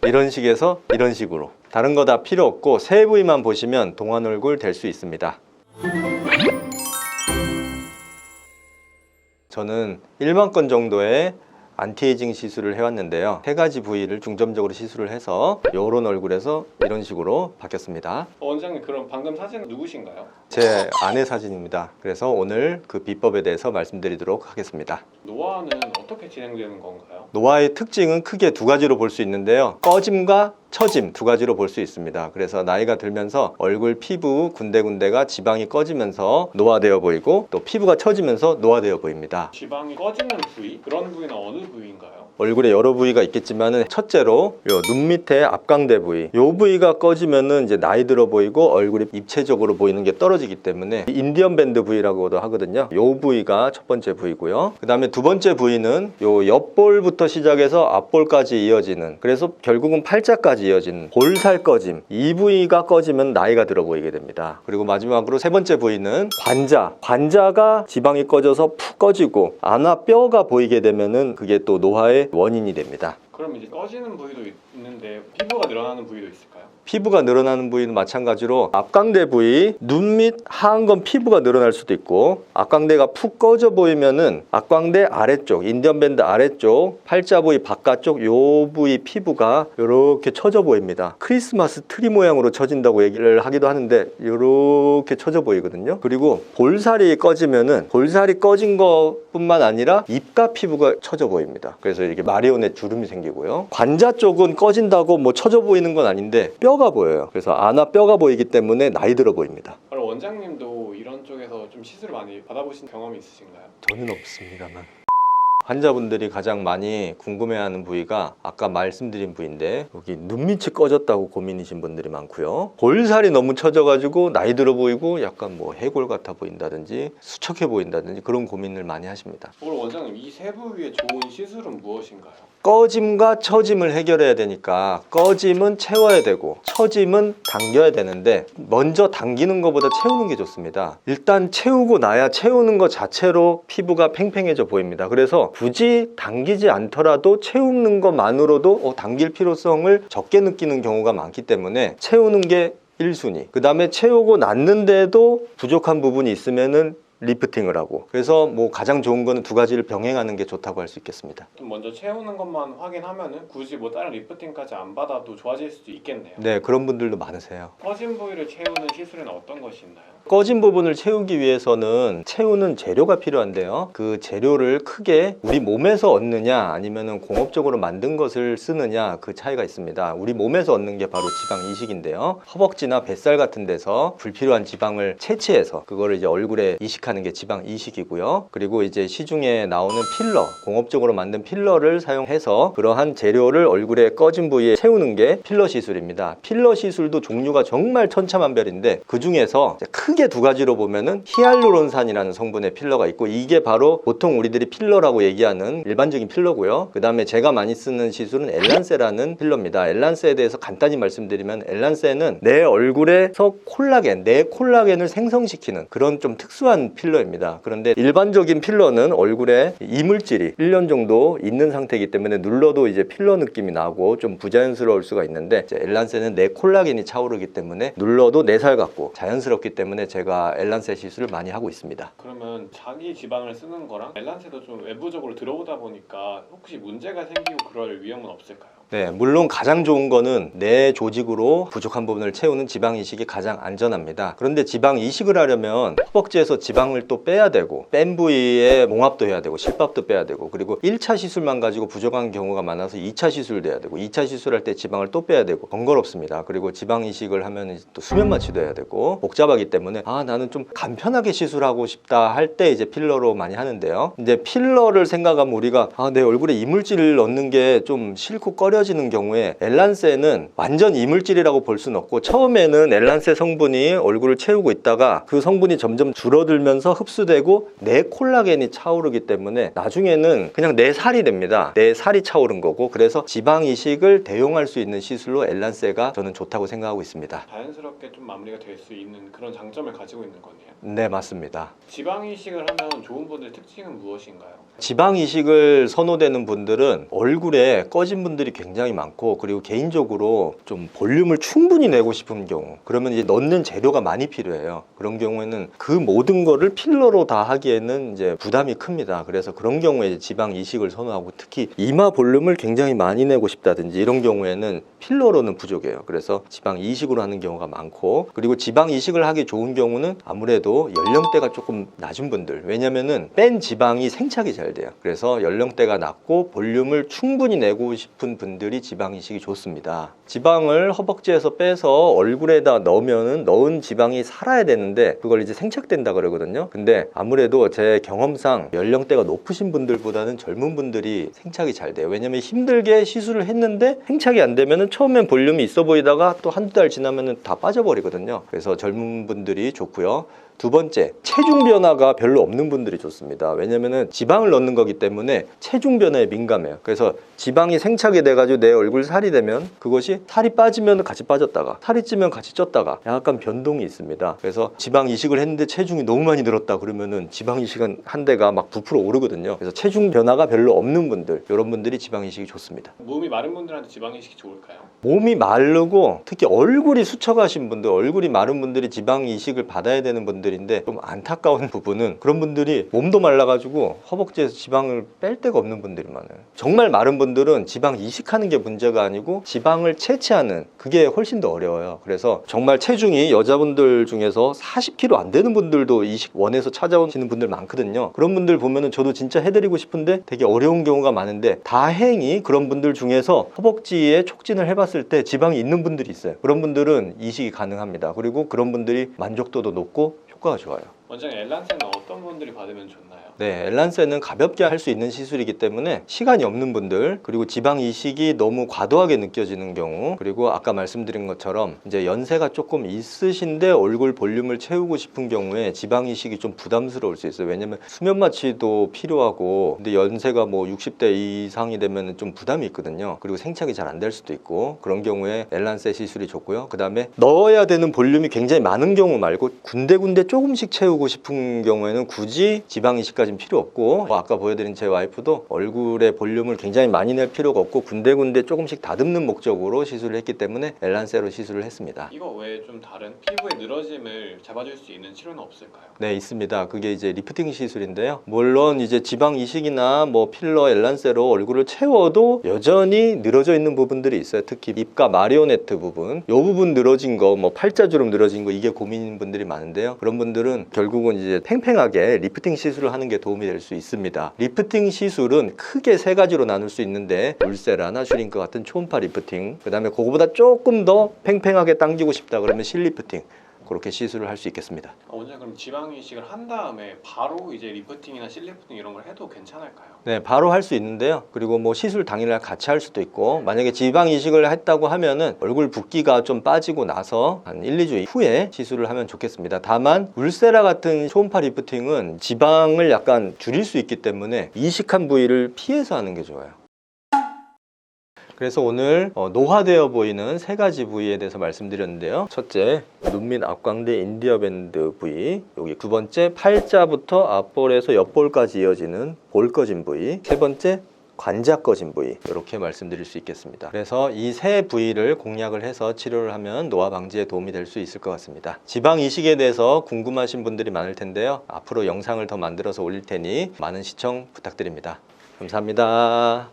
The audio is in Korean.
이런 식에서 이런 식으로 다른 거 다 필요 없고 세 부위만 보시면 동안 얼굴 될 수 있습니다. 저는 1만 건 정도의 안티에이징 시술을 해왔는데요. 3가지 부위를 중점적으로 시술을 해서 이런 얼굴에서 이런 식으로 바뀌었습니다. 원장님, 그럼 방금 사진은 누구신가요? 제 아내 사진입니다. 그래서 오늘 그 비법에 대해서 말씀드리도록 하겠습니다. 노화는 어떻게 진행되는 건가요? 노화의 특징은 크게 2가지로 볼 수 있는데요. 꺼짐과 처짐 2가지로 볼 수 있습니다. 그래서 나이가 들면서 얼굴 피부 군데군데가 지방이 꺼지면서 노화되어 보이고 또 피부가 처지면서 노화되어 보입니다. 지방이 꺼지는 부위? 그런 부위는 어느 부위인가요? 얼굴에 여러 부위가 있겠지만은 첫째로 요 눈 밑에 앞광대 부위, 요 부위가 꺼지면은 이제 나이 들어 보이고 얼굴이 입체적으로 보이는 게 떨어지기 때문에 인디언 밴드 부위라고도 하거든요. 요 부위가 첫 번째 부위고요. 그 다음에 두 번째 부위는 요 옆볼부터 시작해서 앞볼까지 이어지는, 그래서 결국은 팔자까지 이어지는 볼살 꺼짐, 이 부위가 꺼지면 나이가 들어 보이게 됩니다. 그리고 마지막으로 세 번째 부위는 관자가 지방이 꺼져서 푹 꺼지고 안아 뼈가 보이게 되면은 그게 또 노화의 원인이 됩니다. 그럼 이제 꺼지는 부위도 있는데 피부가 늘어나는 부위도 있을까요? 피부가 늘어나는 부위는 마찬가지로 앞광대 부위, 눈 밑 하얀 건 피부가 늘어날 수도 있고, 앞광대가 푹 꺼져 보이면은 앞광대 아래쪽, 인디언 밴드 아래쪽, 팔자 부위 바깥쪽 요 부위 피부가 이렇게 처져 보입니다. 크리스마스 트리 모양으로 처진다고 얘기를 하기도 하는데 이렇게 처져 보이거든요. 그리고 볼살이 꺼지면은 볼살이 꺼진 것뿐만 아니라 입가 피부가 처져 보입니다. 그래서 이렇게 마리오넷 주름이 생기고요. 관자 쪽은 꺼진다고 뭐 처져 보이는 건 아닌데 뼈가 보여요. 그래서 안아 뼈가 보이기 때문에 나이 들어 보입니다. 그럼 원장님도 이런 쪽에서 좀 시술을 많이 받아보신 경험이 있으신가요? 저는 없습니다만. 환자분들이 가장 많이 궁금해하는 부위가 아까 말씀드린 부위인데, 여기 눈 밑이 꺼졌다고 고민이신 분들이 많고요. 볼살이 너무 처져가지고 나이 들어 보이고 약간 뭐 해골 같아 보인다든지 수척해 보인다든지 그런 고민을 많이 하십니다. 그럼 원장님, 이 세 부위의 좋은 시술은 무엇인가요? 꺼짐과 처짐을 해결해야 되니까 꺼짐은 채워야 되고 처짐은 당겨야 되는데, 먼저 당기는 것보다 채우는 게 좋습니다. 일단 채우고 나야 채우는 것 자체로 피부가 팽팽해져 보입니다. 그래서 굳이 당기지 않더라도 채우는 것만으로도 당길 필요성을 적게 느끼는 경우가 많기 때문에 채우는 게 1순위. 그 다음에 채우고 났는데도 부족한 부분이 있으면은 리프팅을 하고, 그래서 뭐 가장 좋은 거는 2가지를 병행하는 게 좋다고 할 수 있겠습니다. 좀 먼저 채우는 것만 확인하면은 굳이 뭐 다른 리프팅까지 안 받아도 좋아질 수도 있겠네요. 네, 그런 분들도 많으세요. 꺼진 부위를 채우는 시술은 어떤 것이 있나요? 꺼진 부분을 채우기 위해서는 채우는 재료가 필요한데요. 그 재료를 크게 우리 몸에서 얻느냐 아니면은 공업적으로 만든 것을 쓰느냐, 그 차이가 있습니다. 우리 몸에서 얻는 게 바로 지방 이식인데요. 허벅지나 뱃살 같은 데서 불필요한 지방을 채취해서 그거를 이제 얼굴에 이식하는 게 지방 이식이고요. 그리고 이제 시중에 나오는 필러, 공업적으로 만든 필러를 사용해서 그러한 재료를 얼굴에 꺼진 부위에 채우는 게 필러 시술입니다. 필러 시술도 종류가 정말 천차만별인데 그 중에서 크게 2가지로 보면은 히알루론산이라는 성분의 필러가 있고, 이게 바로 보통 우리들이 필러라고 얘기하는 일반적인 필러고요. 그 다음에 제가 많이 쓰는 시술은 엘란세라는 필러입니다. 엘란세에 대해서 간단히 말씀드리면, 엘란세는 내 얼굴에서 내 콜라겐을 생성시키는 그런 좀 특수한 필러입니다. 그런데 일반적인 필러는 얼굴에 이물질이 1년 정도 있는 상태이기 때문에 눌러도 이제 필러 느낌이 나고 좀 부자연스러울 수가 있는데, 엘란세는 내 콜라겐이 차오르기 때문에 눌러도 내 살 같고 자연스럽기 때문에 제가 엘란세 시술을 많이 하고 있습니다. 그러면 자기 지방을 쓰는 거랑 엘란세도 좀 외부적으로 들어오다 보니까 혹시 문제가 생기고 그럴 위험은 없을까요? 네, 물론 가장 좋은 거는 내 조직으로 부족한 부분을 채우는 지방 이식이 가장 안전합니다. 그런데 지방 이식을 하려면 허벅지에서 지방을 또 빼야 되고, 뺀 부위에 봉합도 해야 되고 실밥도 빼야 되고, 그리고 1차 시술만 가지고 부족한 경우가 많아서 2차 시술도 해야 되고, 2차 시술할 때 지방을 또 빼야 되고 번거롭습니다. 그리고 지방 이식을 하면 또 수면 마취도 해야 되고 복잡하기 때문에 나는 좀 간편하게 시술하고 싶다 할 때 이제 필러로 많이 하는데요. 이제 필러를 생각하면 우리가 내 얼굴에 이물질을 넣는 게 좀 싫고 꺼려지는 경우에, 엘란세는 완전 이물질이라고 볼 수는 없고, 처음에는 엘란세 성분이 얼굴을 채우고 있다가 그 성분이 점점 줄어들면서 흡수되고 내 콜라겐이 차오르기 때문에 나중에는 그냥 내 살이 됩니다. 내 살이 차오른 거고, 그래서 지방 이식을 대용할 수 있는 시술로 엘란세가 저는 좋다고 생각하고 있습니다. 자연스럽게 좀 마무리가 될 수 있는 그런 장점을 가지고 있는 거네요. 네, 맞습니다. 지방 이식을 하면 좋은 분들의 특징은 무엇인가요? 지방 이식을 선호되는 분들은 얼굴에 꺼진 분들이 굉장히 굉장히 많고, 그리고 개인적으로 좀 볼륨을 충분히 내고 싶은 경우, 그러면 이제 넣는 재료가 많이 필요해요. 그런 경우에는 그 모든 거를 필러로 다 하기에는 이제 부담이 큽니다. 그래서 그런 경우에 이제 지방 이식을 선호하고, 특히 이마 볼륨을 굉장히 많이 내고 싶다든지 이런 경우에는 필러로는 부족해요. 그래서 지방 이식으로 하는 경우가 많고, 그리고 지방 이식을 하기 좋은 경우는 아무래도 연령대가 조금 낮은 분들, 왜냐면은 뺀 지방이 생착이 잘 돼요. 그래서 연령대가 낮고 볼륨을 충분히 내고 싶은 분들이 지방 이식이 좋습니다. 지방을 허벅지에서 빼서 얼굴에다 넣으면은 넣은 지방이 살아야 되는데 그걸 이제 생착된다 그러거든요. 근데 아무래도 제 경험상 연령대가 높으신 분들보다는 젊은 분들이 생착이 잘 돼요. 왜냐면 힘들게 시술을 했는데 생착이 안 되면은 처음엔 볼륨이 있어 보이다가 또 한두 달 지나면은 다 빠져버리거든요. 그래서 젊은 분들이 좋고요. 두 번째, 체중 변화가 별로 없는 분들이 좋습니다. 왜냐면은 지방을 넣는 거기 때문에 체중 변화에 민감해요. 그래서 지방이 생착이 돼가지고 내 얼굴 살이 되면 그것이 살이 빠지면 같이 빠졌다가 살이 찌면 같이 쪘다가 약간 변동이 있습니다. 그래서 지방 이식을 했는데 체중이 너무 많이 늘었다 그러면은 지방 이식은 한 대가 막 부풀어 오르거든요. 그래서 체중 변화가 별로 없는 분들, 이런 분들이 지방 이식이 좋습니다. 몸이 마른 분들한테 지방 이식이 좋을까요? 몸이 마르고 특히 얼굴이 수척하신 분들, 얼굴이 마른 분들이 지방 이식을 받아야 되는 분들인데, 좀 안타까운 부분은 그런 분들이 몸도 말라가지고 허벅지에서 지방을 뺄 데가 없는 분들이 많아요. 정말 마른 분들은 지방 이식하는 게 문제가 아니고 지방을 채취하는 그게 훨씬 더 어려워요. 그래서 정말 체중이 여자분들 중에서 40kg 안 되는 분들도 이식 원해서 찾아오시는 분들 많거든요. 그런 분들 보면은 저도 진짜 해드리고 싶은데 되게 어려운 경우가 많은데, 다행히 그런 분들 중에서 허벅지에 촉진을 해봤을 때 지방이 있는 분들이 있어요. 그런 분들은 이식이 가능합니다. 그리고 그런 분들이 만족도도 높고 효과가 좋아요. 원장님, 엘란세는 어떤 분들이 받으면 좋나요? 네, 엘란세는 가볍게 할 수 있는 시술이기 때문에 시간이 없는 분들, 그리고 지방 이식이 너무 과도하게 느껴지는 경우, 그리고 아까 말씀드린 것처럼 이제 연세가 조금 있으신데 얼굴 볼륨을 채우고 싶은 경우에 지방 이식이 좀 부담스러울 수 있어요. 왜냐면 수면 마취도 필요하고, 근데 연세가 뭐 60대 이상이 되면 좀 부담이 있거든요. 그리고 생착이 잘 안 될 수도 있고, 그런 경우에 엘란세 시술이 좋고요. 그 다음에 넣어야 되는 볼륨이 굉장히 많은 경우 말고 군데군데 조금씩 채우고 싶은 경우에는 굳이 지방 이식까지는 필요 없고, 아까 보여드린 제 와이프도 얼굴에 볼륨을 굉장히 많이 낼 필요가 없고 군데군데 조금씩 다듬는 목적으로 시술을 했기 때문에 엘란세로 시술을 했습니다. 이거 외에 좀 다른 피부의 늘어짐을 잡아줄 수 있는 치료는 없을까요? 네, 있습니다. 그게 이제 리프팅 시술인데요. 물론 이제 지방 이식이나 뭐 필러, 엘란세로 얼굴을 채워도 여전히 늘어져 있는 부분들이 있어요. 특히 입가 마리오네트 부분, 이 부분 늘어진 거, 뭐 팔자주름 늘어진 거, 이게 고민인 분들이 많은데요. 그런 분들은 결국은 이제 팽팽하게 리프팅 시술을 하는 게 도움이 될 수 있습니다. 리프팅 시술은 크게 세 가지로 나눌 수 있는데, 울세라나 슈링크 같은 초음파 리프팅, 그 다음에 그거보다 조금 더 팽팽하게 당기고 싶다 그러면 실리프팅, 그렇게 시술을 할 수 있겠습니다. 원장님, 그럼 지방 이식을 한 다음에 바로 이제 리프팅이나 실리프팅 이런 걸 해도 괜찮을까요? 네, 바로 할 수 있는데요. 그리고 뭐 시술 당일날 같이 할 수도 있고, 만약에 지방 이식을 했다고 하면은 얼굴 붓기가 좀 빠지고 나서 한 1, 2주 후에 시술을 하면 좋겠습니다. 다만 울세라 같은 초음파 리프팅은 지방을 약간 줄일 수 있기 때문에 이식한 부위를 피해서 하는 게 좋아요. 그래서 오늘 노화되어 보이는 세 가지 부위에 대해서 말씀드렸는데요. 첫째, 눈 밑 앞광대 인디어 밴드 부위. 여기 두 번째, 팔자부터 앞볼에서 옆볼까지 이어지는 볼 꺼진 부위. 세 번째, 관자 꺼진 부위. 이렇게 말씀드릴 수 있겠습니다. 그래서 이 세 부위를 공략을 해서 치료를 하면 노화 방지에 도움이 될 수 있을 것 같습니다. 지방 이식에 대해서 궁금하신 분들이 많을 텐데요. 앞으로 영상을 더 만들어서 올릴 테니 많은 시청 부탁드립니다. 감사합니다.